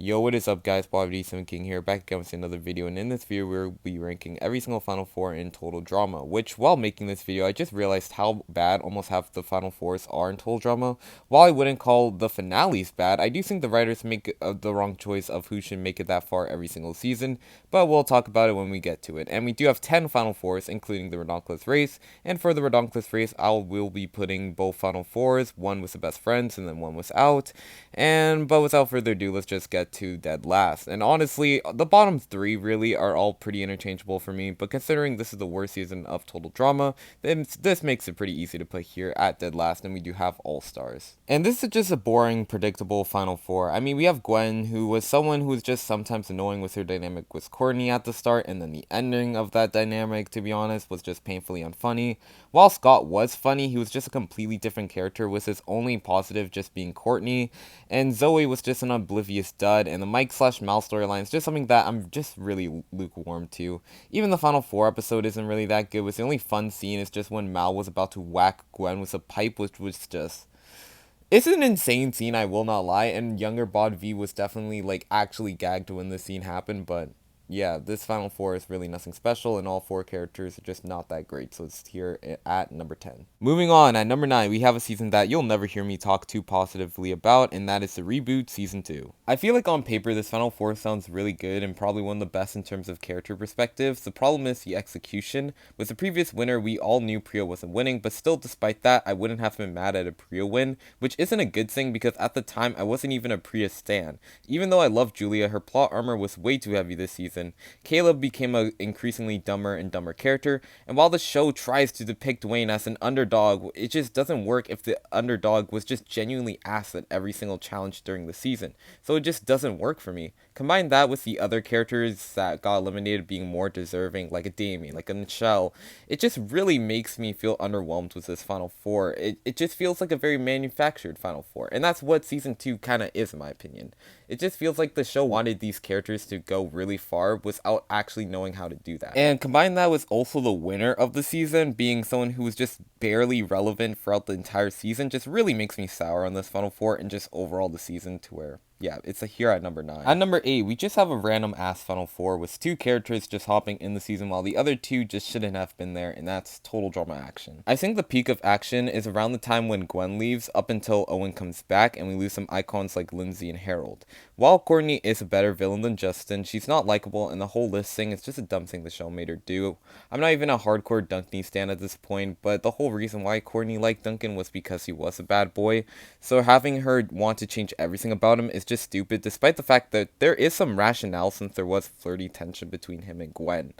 Yo, what is up guys, Pahkitew King here, back again with another video, and in this video we'll be ranking every single Final Four in Total Drama, which while making this video I just realized how bad almost half the Final Fours are in Total Drama. While I wouldn't call the finales bad, I do think the writers make the wrong choice of who should make it that far every single season, but we'll talk about it when we get to it. And we do have 10 Final Fours, including the Ridonkulous race, and for the Ridonkulous race I will be putting both Final Fours, one with the best friends and then one without. But without further ado, let's just get to dead last. And honestly, the bottom three really are all pretty interchangeable for me, but considering this is the worst season of Total Drama, then this makes it pretty easy to put here at dead last, and we do have all stars. And this is just a boring, predictable Final Four. I mean, we have Gwen, who was someone who was just sometimes annoying with her dynamic with Courtney at the start, and then the ending of that dynamic, to be honest, was just painfully unfunny. While Scott was funny, he was just a completely different character, with his only positive just being Courtney, and Zoe was just an oblivious dud, and the Mike/Mal storyline is just something that I'm just really lukewarm to. Even the Final Four episode isn't really that good, with the only fun scene is just when Mal was about to whack Gwen with a pipe, which was just... It's an insane scene, I will not lie, and younger Bod V was definitely, like, actually gagged when this scene happened, but... yeah, this Final Four is really nothing special, and all four characters are just not that great, so it's here at number 10. Moving on, at number 9, we have a season that you'll never hear me talk too positively about, and that is the Reboot Season 2. I feel like on paper, this Final Four sounds really good, and probably one of the best in terms of character perspectives. The problem is the execution. With the previous winner, we all knew Priya wasn't winning, but still, despite that, I wouldn't have been mad at a Priya win, which isn't a good thing, because at the time, I wasn't even a Priya stan. Even though I love Julia, her plot armor was way too heavy this season. Caleb became an increasingly dumber and dumber character, and while the show tries to depict Wayne as an underdog, it just doesn't work if the underdog was just genuinely asked at every single challenge during the season, so it just doesn't work for me. Combine that with the other characters that got eliminated being more deserving, like a Damien, like a Michelle, it just really makes me feel underwhelmed with this Final Four. It just feels like a very manufactured Final Four, and that's what Season 2 kinda is in my opinion. It just feels like the show wanted these characters to go really far without actually knowing how to do that. And combine that with also the winner of the season being someone who was just barely relevant throughout the entire season just really makes me sour on this Final Four and just overall the season, to where... yeah, it's here at number 9. At number 8, we just have a random ass Final Four with 2 characters just hopping in the season while the other 2 just shouldn't have been there, and that's Total Drama Action. I think the peak of action is around the time when Gwen leaves up until Owen comes back and we lose some icons like Lindsay and Harold. While Courtney is a better villain than Justin, she's not likable, and the whole list thing is just a dumb thing the show made her do. I'm not even a hardcore Duncan stan at this point, but the whole reason why Courtney liked Duncan was because he was a bad boy, so having her want to change everything about him is just stupid, despite the fact that there is some rationale since there was flirty tension between him and Gwen.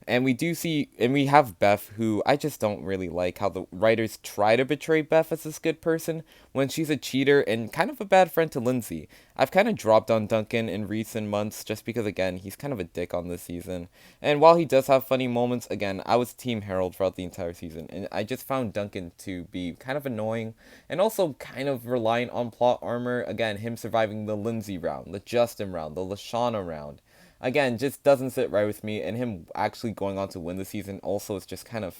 And we have Beth, who I just don't really like how the writers try to portray Beth as this good person when she's a cheater and kind of a bad friend to Lindsay. I've kind of dropped on Duncan in recent months just because, again, he's kind of a dick on this season. And while he does have funny moments, again, I was Team Harold throughout the entire season, and I just found Duncan to be kind of annoying and also kind of reliant on plot armor. Again, him surviving the Lindsay round, the Justin round, the Lashana round. Again, just doesn't sit right with me, and him actually going on to win the season also is just kind of,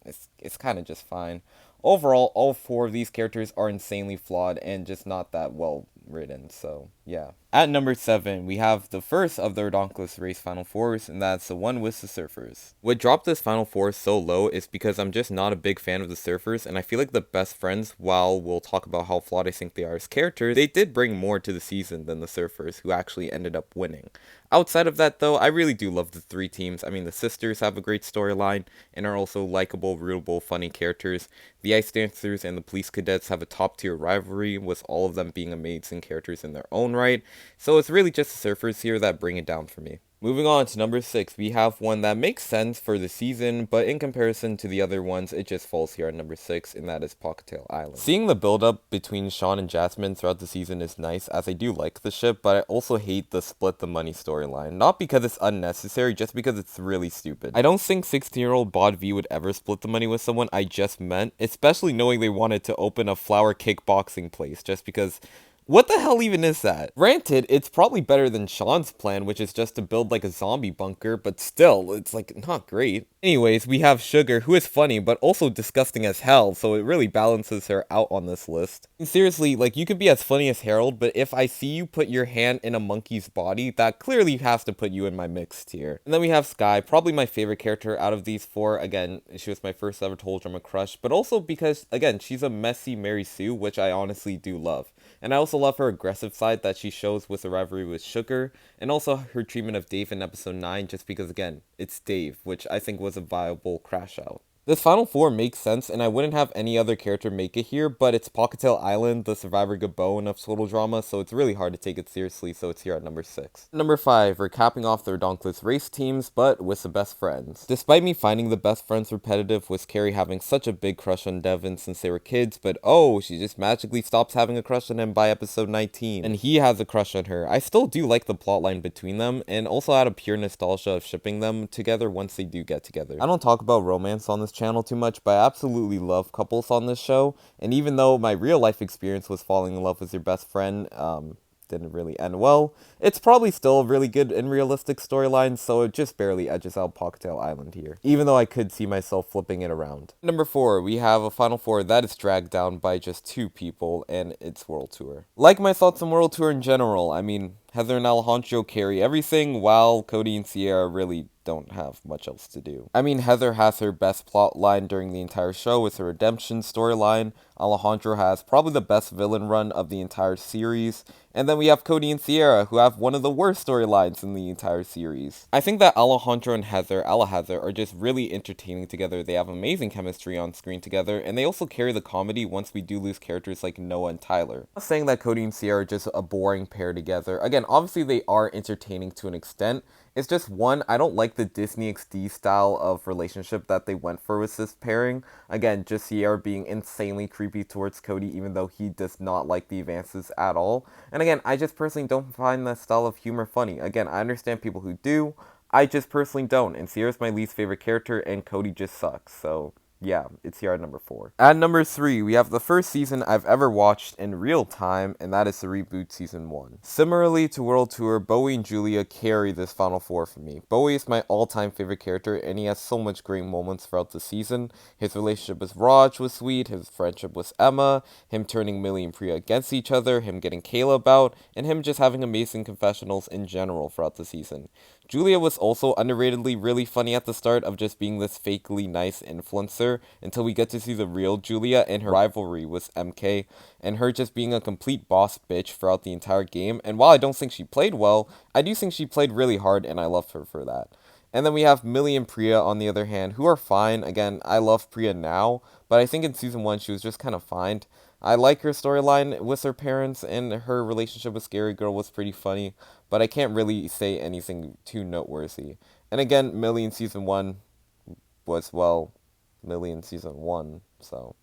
it's kind of just fine. Overall, all 4 of these characters are insanely flawed and just not that well written, so yeah. At number 7, we have the first of the Ridonkulous race Final Fours, and that's the one with the Surfers. What dropped this Final Four so low is because I'm just not a big fan of the Surfers, and I feel like the best friends, while we'll talk about how flawed I think they are as characters, they did bring more to the season than the Surfers, who actually ended up winning. Outside of that, though, I really do love the 3 teams. I mean, the sisters have a great storyline and are also likable, rootable, funny characters. The Ice Dancers and the Police Cadets have a top-tier rivalry, with all of them being amazing characters in their own right. So it's really just the Surfers here that bring it down for me. Moving on to number 6, we have one that makes sense for the season, but in comparison to the other ones, it just falls here at number 6, and that is Pahkitew Island. Seeing the build-up between Sean and Jasmine throughout the season is nice, as I do like the ship, but I also hate the split the money storyline. Not because it's unnecessary, just because it's really stupid. I don't think 16-year-old Bod V would ever split the money with someone I just met, especially knowing they wanted to open a flower kickboxing place, just because... What the hell even is that? Granted, it's probably better than Sean's plan, which is just to build like a zombie bunker, but still, it's like not great. Anyways, we have Sugar, who is funny, but also disgusting as hell, so it really balances her out on this list. And seriously, like, you could be as funny as Harold, but if I see you put your hand in a monkey's body, that clearly has to put you in my mixed tier. And then we have Sky, probably my favorite character out of these four. Again, she was my first ever Total Drama crush, but also because, again, she's a messy Mary Sue, which I honestly do love. And I also love her aggressive side that she shows with the rivalry with Sugar, and also her treatment of Dave in episode 9, just because, again, it's Dave, which I think was a viable crash out. This final four makes sense, and I wouldn't have any other character make it here, but it's Pahkitew Island, the Survivor Gabon of Total Drama, so it's really hard to take it seriously, so it's here at number 6. Number 5, we're capping off the Ridonkulous race teams, but with the best friends. Despite me finding the best friends repetitive, with Carrie having such a big crush on Devin since they were kids, but oh, she just magically stops having a crush on him by episode 19, and he has a crush on her. I still do like the plotline between them, and also out of pure nostalgia of shipping them together once they do get together. I don't talk about romance on this channel too much, but I absolutely love couples on this show, and even though my real life experience was falling in love with your best friend, didn't really end well, it's probably still a really good and realistic storyline, so it just barely edges out Pahkitew Island here, even though I could see myself flipping it around. Number 4, we have a final four that is dragged down by just 2 people, and it's World Tour. Like my thoughts on World Tour in general, I mean, Heather and Alejandro carry everything, while Cody and Sierra really don't have much else to do. I mean, Heather has her best plot line during the entire show with her redemption storyline. Alejandro has probably the best villain run of the entire series. And then we have Cody and Sierra, who have one of the worst storylines in the entire series. I think that Alejandro and Heather, are just really entertaining together. They have amazing chemistry on screen together, and they also carry the comedy once we do lose characters like Noah and Tyler. I'm not saying that Cody and Sierra are just a boring pair together. Again, obviously they are entertaining to an extent. It's just, one, I don't like the Disney XD style of relationship that they went for with this pairing. Again, just Sierra being insanely creepy towards Cody, even though he does not like the advances at all. And again, I just personally don't find that style of humor funny. Again, I understand people who do. I just personally don't. And Sierra's my least favorite character, and Cody just sucks. So yeah, it's here at number 4. At number 3, we have the first season I've ever watched in real time, and that is the Reboot Season 1. Similarly to World Tour, Bowie and Julia carry this final four for me. Bowie is my all-time favorite character, and he has so much great moments throughout the season. His relationship with Raj was sweet, his friendship with Emma, him turning Millie and Priya against each other, him getting Caleb out, and him just having amazing confessionals in general throughout the season. Julia was also underratedly really funny at the start of just being this fakely nice influencer, until we get to see the real Julia and her rivalry with MK, and her just being a complete boss bitch throughout the entire game. And while I don't think she played well, I do think she played really hard, and I love her for that. And then we have Millie and Priya on the other hand, who are fine. Again, I love Priya now, but I think in season 1 she was just kind of fine. I like her storyline with her parents, and her relationship with Scary Girl was pretty funny, but I can't really say anything too noteworthy. And again, Millie in season 1 was, well, Millie in season 1, so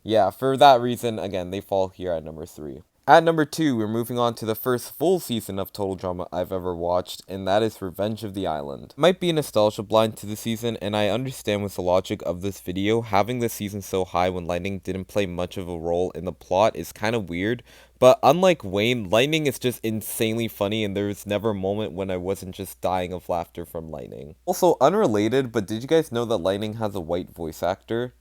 yeah, for that reason, again, they fall here at number 3. At number 2, we're moving on to the first full season of Total Drama I've ever watched, and that is Revenge of the Island. Might be a nostalgia blind to the season, and I understand with the logic of this video, having the season so high when Lightning didn't play much of a role in the plot is kind of weird, but unlike Wayne, Lightning is just insanely funny, and there's never a moment when I wasn't just dying of laughter from Lightning. Also, unrelated, but did you guys know that Lightning has a white voice actor?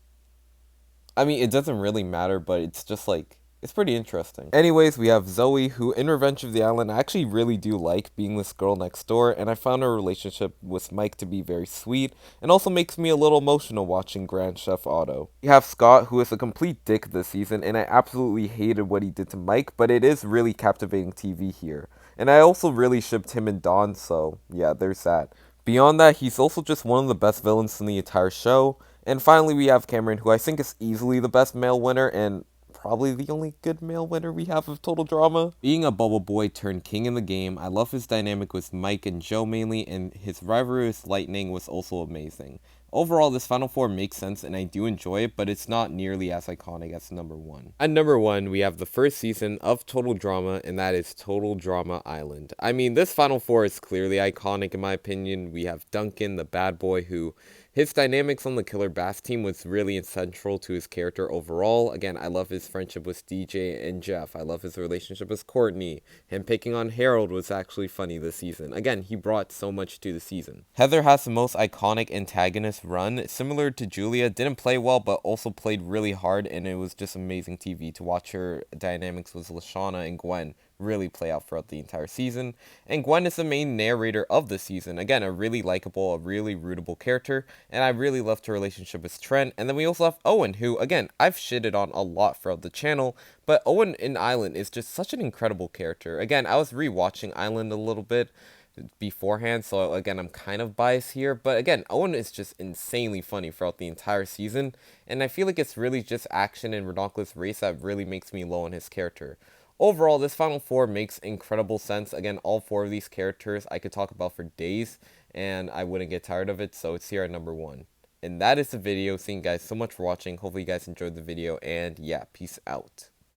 I mean, it doesn't really matter, but it's just like, it's pretty interesting. Anyways, we have Zoe, who in Revenge of the Island I actually really do like, being this girl next door, and I found her relationship with Mike to be very sweet, and also makes me a little emotional watching Grand Chef Otto. We have Scott, who is a complete dick this season, and I absolutely hated what he did to Mike, but it is really captivating TV here. And I also really shipped him and Dawn, so yeah, there's that. Beyond that, he's also just one of the best villains in the entire show. And finally, we have Cameron, who I think is easily the best male winner, and probably the only good male winner we have of Total Drama. Being a bubble boy turned king in the game, I love his dynamic with Mike and Joe mainly, and his rivalry with Lightning was also amazing. Overall, this Final Four makes sense and I do enjoy it, but it's not nearly as iconic as number 1. At number 1, we have the first season of Total Drama, and that is Total Drama Island. I mean, this Final Four is clearly iconic in my opinion. We have Duncan, the bad boy, who His dynamics on the Killer Bass team was really central to his character overall. Again, I love his friendship with DJ and Jeff. I love his relationship with Courtney. Him picking on Harold was actually funny this season. Again, he brought so much to the season. Heather has the most iconic antagonist run. Similar to Julia, didn't play well, but also played really hard, and it was just amazing TV to watch her dynamics with Lashana and Gwen really play out throughout the entire season. And Gwen is the main narrator of the season. Again, a really likable, a really rootable character, and I really loved her relationship with Trent. And then we also have Owen, who, again, I've shitted on a lot throughout the channel, but Owen in Island is just such an incredible character. Again, I was rewatching Island a little bit beforehand, so again, I'm kind of biased here, but again, Owen is just insanely funny throughout the entire season, and I feel like it's really just action and Ridonkulous race that really makes me low on his character. Overall, this Final Four makes incredible sense. Again, all 4 of these characters I could talk about for days, and I wouldn't get tired of it, so it's here at number 1. And that is the video. Thank you guys so much for watching. Hopefully you guys enjoyed the video, and yeah, peace out.